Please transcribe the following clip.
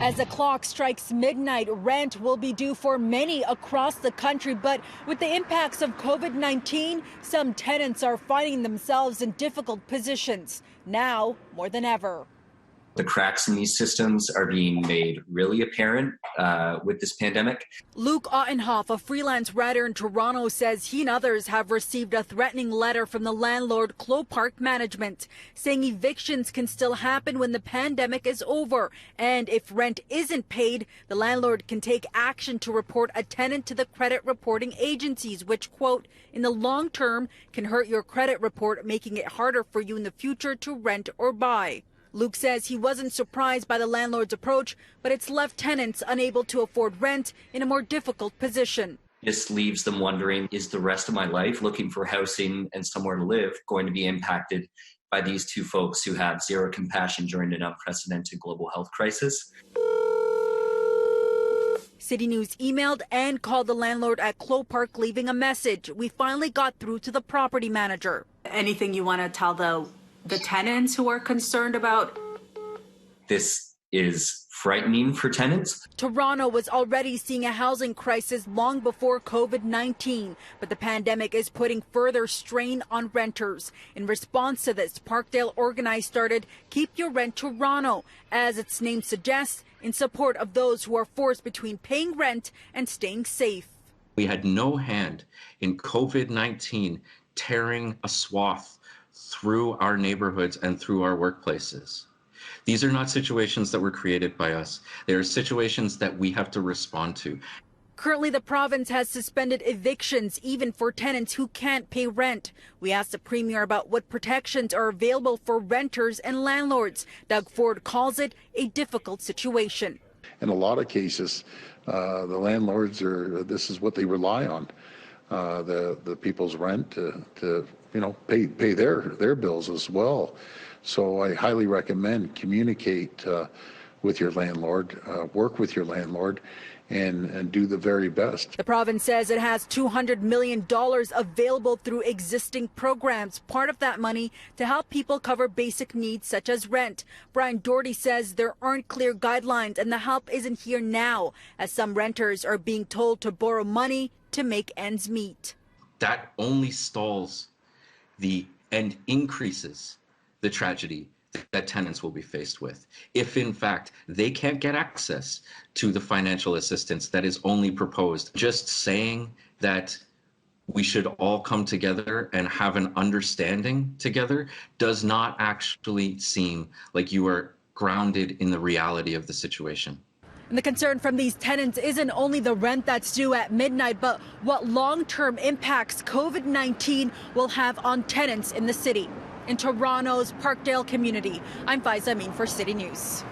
As the clock strikes midnight, rent will be due for many across the country. But with the impacts of COVID-19, some tenants are finding themselves in difficult positions now more than ever. The cracks in these systems are being made really apparent with this pandemic. Luke Ottenhoff, a freelance writer in Toronto, says he and others have received a threatening letter from the landlord Clo Park Management saying evictions can still happen when the pandemic is over. And if rent isn't paid, the landlord can take action to report a tenant to the credit reporting agencies, which, quote, in the long term can hurt your credit report, making it harder for you in the future to rent or buy. Luke says he wasn't surprised by the landlord's approach, but it's left tenants unable to afford rent in a more difficult position. This leaves them wondering, is the rest of my life looking for housing and somewhere to live going to be impacted by these two folks who have zero compassion during an unprecedented global health crisis? CityNews emailed and called the landlord at Clo Park, leaving a message. We finally got through to the property manager. Anything you want to tell the tenants who are concerned about? This is frightening for tenants. Toronto was already seeing a housing crisis long before COVID-19, but the pandemic is putting further strain on renters. In response to this, Parkdale Organize started Keep Your Rent Toronto, as its name suggests, in support of those who are forced between paying rent and staying safe. We had no hand in COVID-19 tearing a swath through our neighborhoods and through our workplaces. These are not situations that were created by us. They are situations that we have to respond to. Currently, the province has suspended evictions even for tenants who can't pay rent. We asked the Premier about what protections are available for renters and landlords. Doug Ford calls it a difficult situation. In a lot of cases, the landlords this is what they rely on, the people's rent to pay their bills as well. So I highly recommend communicate with your landlord, work with your landlord, and do the very best. The province says it has $200 million available through existing programs, part of that money to help people cover basic needs such as rent. Brian Doherty says there aren't clear guidelines and the help isn't here now, as some renters are being told to borrow money to make ends meet. That only stalls and increases the tragedy that tenants will be faced with if, in fact, they can't get access to the financial assistance that is only proposed. Just saying that we should all come together and have an understanding together does not actually seem like you are grounded in the reality of the situation. And the concern from these tenants isn't only the rent that's due at midnight, but what long-term impacts COVID-19 will have on tenants in the city. In Toronto's Parkdale community, I'm Faiza Amin for City News.